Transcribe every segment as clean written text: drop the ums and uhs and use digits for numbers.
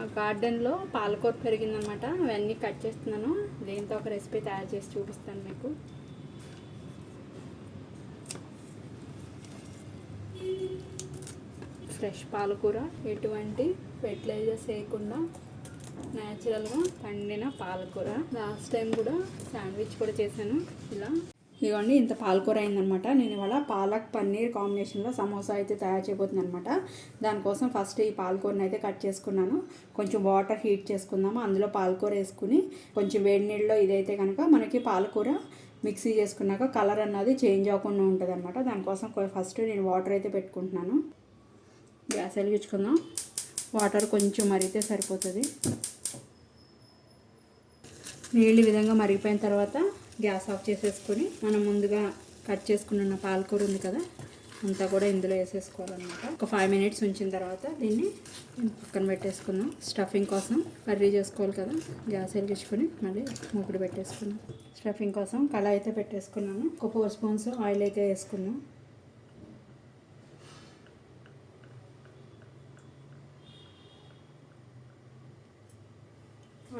మా గార్డెన్లో పాలకూర పెరిగిందనమాట. అవన్నీ కట్ చేస్తున్నాను. దీంతో ఒక రెసిపీ తయారు చేసి చూపిస్తాను మీకు. ఫ్రెష్ పాలకూర, ఎటువంటి ఫెర్టిలైజర్స్ వేయకుండా న్యాచురల్గా పండిన పాలకూర. లాస్ట్ టైం కూడా శాండ్విచ్ కూడా చేశాను ఇలా. ఇదిగోండి, ఇంత పాలకూర అయిందనమాట. నేను ఇవాళ పాలక్ పన్నీర్ కాంబినేషన్లో సమోసా అయితే తయారు చేయబోతున్నాను అనమాట. దానికోసం ఫస్ట్ ఈ పాలకూరని అయితే కట్ చేసుకున్నాను. కొంచెం వాటర్ హీట్ చేసుకుందాము. అందులో పాలకూర వేసుకుని కొంచెం వేడి నీళ్ళలో ఇదైతే కనుక మనకి పాలకూర మిక్సీ చేసుకున్నాక కలర్ అన్నది చేంజ్ అవ్వకుండా ఉంటుంది అనమాట. దానికోసం ఫస్ట్ నేను వాటర్ అయితే పెట్టుకుంటున్నాను. గ్యాస్ వెలిగించుకుందాం. వాటర్ కొంచెం మరిగితే సరిపోతుంది. నీళ్ళు ఈ విధంగా మరిగిపోయిన తర్వాత గ్యాస్ ఆఫ్ చేసేసుకొని మనం ముందుగా కట్ చేసుకున్న పాలకూర ఉంది కదా, అంతా కూడా ఇందులో వేసేసుకోవాలన్నమాట. ఒక 5 మినిట్స్ ఉంచిన తర్వాత దీన్ని పక్కన పెట్టేసుకుందాం. స్టఫింగ్ కోసం కర్రీ చేసుకోవాలి కదా, గ్యాస్ వెలిగించుకొని మళ్ళీ మూకుడు పెట్టేసుకుందాం. స్టఫింగ్ కోసం కళాయి అయితే పెట్టేసుకున్నాను. ఒక 4 స్పూన్స్ ఆయిల్ అయితే వేసుకున్నాం.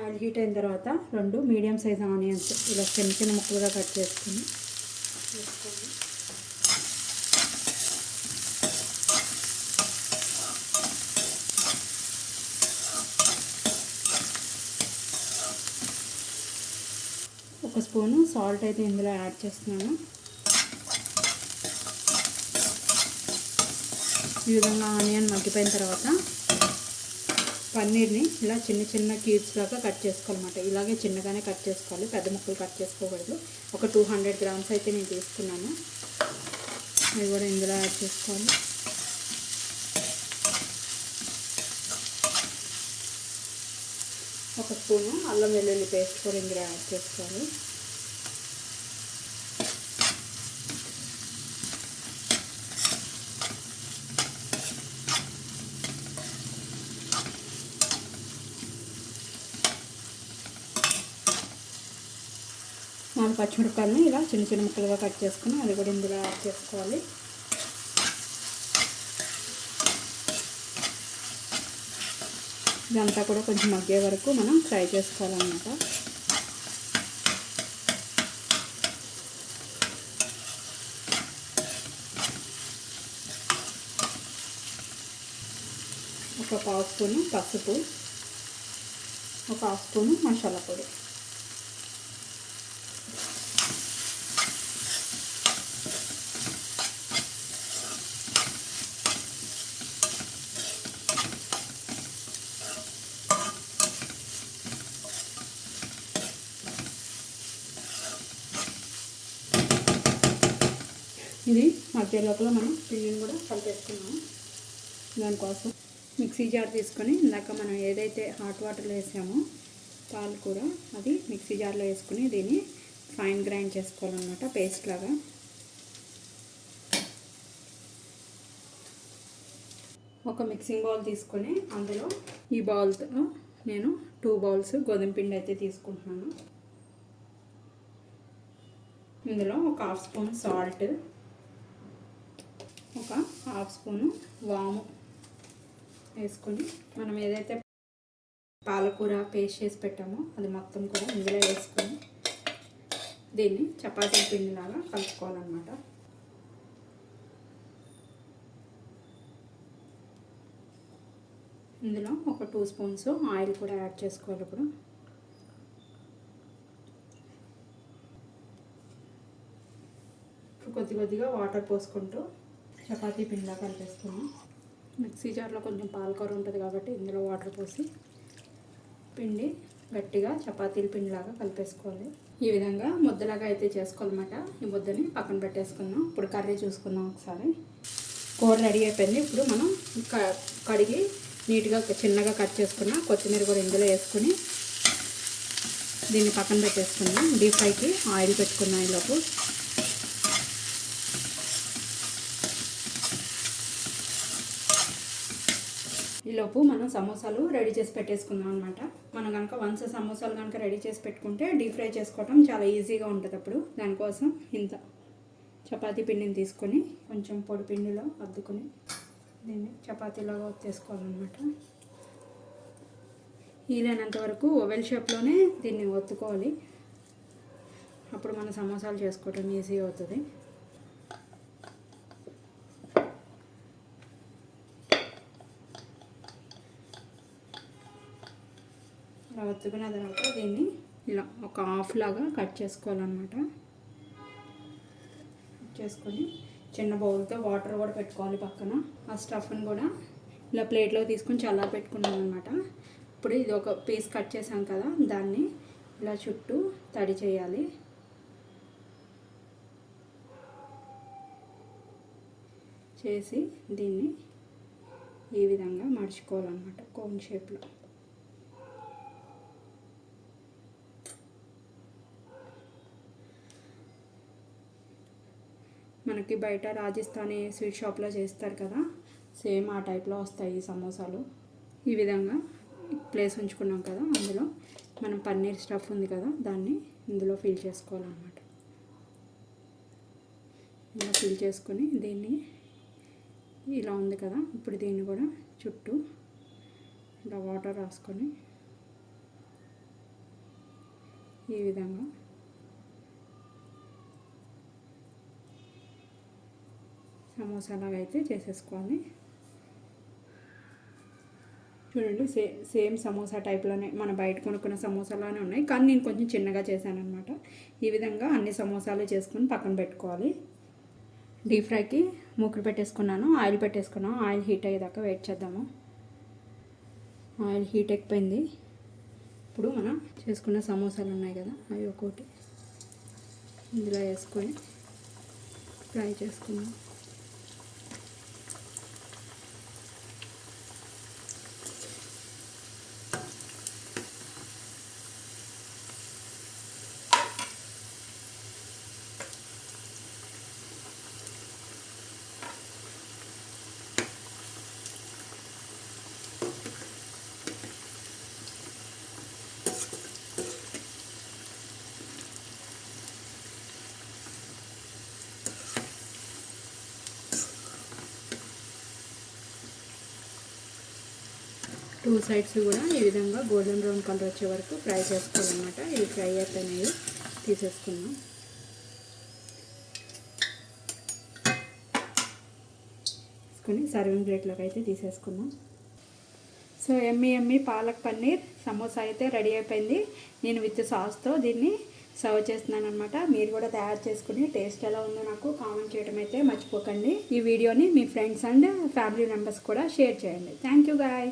ఆయిల్ హీట్ అయిన తర్వాత 2 మీడియం సైజ్ ఆనియన్స్ ఇలా చిన్న చిన్న ముక్కలుగా కట్ చేసుకుని వేసుకోండి. ఒక స్పూను సాల్ట్ అయితే ఇందులో యాడ్ చేస్తున్నాను. ఈ విధంగా ఆనియన్ మగ్గిపోయిన తర్వాత పన్నీర్ని ఇలా చిన్న చిన్న క్యూబ్స్ లాగా కట్ చేసుకోవాలన్నమాట. ఇలాగే చిన్నగానే కట్ చేసుకోవాలి, పెద్ద ముక్కలు కట్ చేసుకోకూడదు. ఒక 200 గ్రామ్స్ అయితే నేను తీసుకున్నాను. అవి కూడా ఇందులో యాడ్ చేసుకోవాలి. ఒక స్పూను అల్లం వెల్లుల్లి పేస్ట్ కూడా ఇందులో యాడ్ చేసుకోవాలి. నాలుగు పచ్చిమిరపకాయలని ఇలా చిన్న చిన్న ముక్కలుగా కట్ చేసుకుని అది కూడా ఇందులో యాడ్ చేసుకోవాలి. ఇదంతా కూడా కొంచెం మగ్గే వరకు మనం ఫ్రై చేసుకోవాలన్నమాట. ఒక 1/2 స్పూను పసుపు, ఒక 1/2 స్పూను మసాలా పొడి, ఇది మధ్య లోపల మనం పిండిని కూడా కలిపేసుకున్నాము. దానికోసం మిక్సీ జార్ తీసుకొని ఇందాక మనం ఏదైతే హాట్ వాటర్లో వేసామో పాలకూర అది మిక్సీ జార్లో వేసుకుని దీన్ని ఫైన్ గ్రైండ్ చేసుకోవాలన్నమాట, పేస్ట్ లాగా. ఒక మిక్సింగ్ బౌల్ తీసుకొని అందులో ఈ బౌల్తో నేను 2 బౌల్స్ గోధుమ పిండి అయితే తీసుకుంటున్నాను. ఇందులో ఒక 1/2 స్పూన్ సాల్ట్, ఒక 1/2 స్పూను వాము వేసుకొని మనం ఏదైతే పాలకూర పేస్ట్ చేసి పెట్టామో అది మొత్తం కూడా ఇందులో వేసుకొని దీన్ని చపాతీ పిండిలాగా కలుపుకోవాలన్నమాట. ఇందులో ఒక 2 స్పూన్స్ ఆయిల్ కూడా యాడ్ చేసుకోవాలి. ఇప్పుడు కొద్ది కొద్దిగా వాటర్ పోసుకుంటూ చపాతీ పిండిలా కలిపేసుకున్నాం. మిక్సీ జార్లో కొంచెం పాలకూర ఉంటుంది కాబట్టి ఇందులో వాటర్ పోసి పిండి గట్టిగా చపాతీల పిండిలాగా కలిపేసుకోవాలి. ఈ విధంగా ముద్దలాగా అయితే చేసుకోవాలన్నమాట. ఈ ముద్దని పక్కన పెట్టేసుకుందాం. ఇప్పుడు కర్రీ చూసుకుందాం ఒకసారి. కూర రెడీ అయిపోయింది. ఇప్పుడు మనం కడిగి నీట్గా చిన్నగా కట్ చేసుకున్న కొత్తిమీర కూడా ఇందులో వేసుకుని దీన్ని పక్కన పెట్టేసుకుందాం. డీప్ ఫ్రైకి ఆయిల్ పెట్టుకున్నాం. ఈలోపు ఈలోపు మనం సమోసాలు రెడీ చేసి పెట్టేసుకుందాం అనమాట. మనం కనుక వన్స్ సమోసాలు కనుక రెడీ చేసి పెట్టుకుంటే డీప్ ఫ్రై చేసుకోవటం చాలా ఈజీగా ఉంటుంది. అప్పుడు దానికోసం ఇంత చపాతీ పిండిని తీసుకొని కొంచెం పొడి పిండిలో అద్దుకొని దీన్ని చపాతీలాగా ఒత్తేసుకోవాలన్నమాట. వీలైనంత వరకు ఓవెల్ షేప్లోనే దీన్ని ఒత్తుకోవాలి. అప్పుడు మన సమోసాలు చేసుకోవటం ఈజీ అవుతుంది. ఇలా ఒత్తుకున్న తర్వాత దీన్ని ఇలా ఒక హాఫ్ లాగా కట్ చేసుకోవాలన్నమాట. చేసుకొని చిన్న బౌల్తో వాటర్ కూడా పెట్టుకోవాలి పక్కన. ఆ స్టఫ్ని కూడా ఇలా ప్లేట్లో తీసుకొని చల్లారి పెట్టుకున్నాం అనమాట. ఇప్పుడు ఇది ఒక పీస్ కట్ చేసాం కదా, దాన్ని ఇలా చుట్టూ తడి చేయాలి. చేసి దీన్ని ఈ విధంగా మడుచుకోవాలన్నమాట కోన్ షేప్లో. మనకి బయట రాజస్థానీ స్వీట్ షాప్లో చేస్తారు కదా, సేమ్ ఆ టైప్లో వస్తాయి ఈ సమోసాలు. ఈ విధంగా ప్లేస్ ఉంచుకున్నాం కదా, అందులో మనం పన్నీర్ స్టఫ్ ఉంది కదా, దాన్ని ఇందులో ఫిల్ చేసుకోవాలన్నమాట. ఇలా ఫిల్ చేసుకొని దీన్ని ఇలా ఉంది కదా, ఇప్పుడు దీన్ని కూడా చుట్టూ ఇలా వాటర్ రాసుకొని ఈ విధంగా సమోసాలాగా అయితే చేసేసుకోవాలి. చూడండి, సేమ్ సమోసా టైప్లోనే మన బయట కొనుక్కున్న సమోసాలానే ఉన్నాయి, కానీ నేను కొంచెం చిన్నగా చేశాను అనమాట. ఈ విధంగా అన్ని సమోసాలు చేసుకొని పక్కన పెట్టుకోవాలి. డీప్ ఫ్రైకి మూకుడు పెట్టేసుకున్నాను, ఆయిల్ పెట్టేసుకున్నాను. ఆయిల్ హీట్ అయ్యేదాకా వెయిట్ చేద్దాము. ఆయిల్ హీట్ ఎక్కిపోయింది. ఇప్పుడు మనం చేసుకున్న సమోసాలు ఉన్నాయి కదా, అవి ఒక్కొక్కటి ఇందులో వేసుకొని ఫ్రై చేసుకుందాం. టూ సైడ్స్ కూడా ఈ విధంగా గోల్డెన్ బ్రౌన్ కలర్ వచ్చే వరకు ఫ్రై చేసుకోవాలన్నమాట. ఇది ఫ్రై అయిపోయినాయి, తీసేసుకున్నాం. తీసుకొని సర్వింగ్ ప్లేట్లోకి అయితే తీసేసుకున్నాం. సో ఎమ్మి పాలక్ పన్నీర్ సమోసా అయితే రెడీ అయిపోయింది. నేను విత్ సాస్తో దీన్ని సర్వ్ చేస్తున్నాను అనమాట. మీరు కూడా తయారు చేసుకుని టేస్ట్ ఎలా ఉందో నాకు కామెంట్ చేయడం అయితే మర్చిపోకండి. ఈ వీడియోని మీ ఫ్రెండ్స్ అండ్ ఫ్యామిలీ మెంబర్స్ కూడా షేర్ చేయండి. Thank you guys.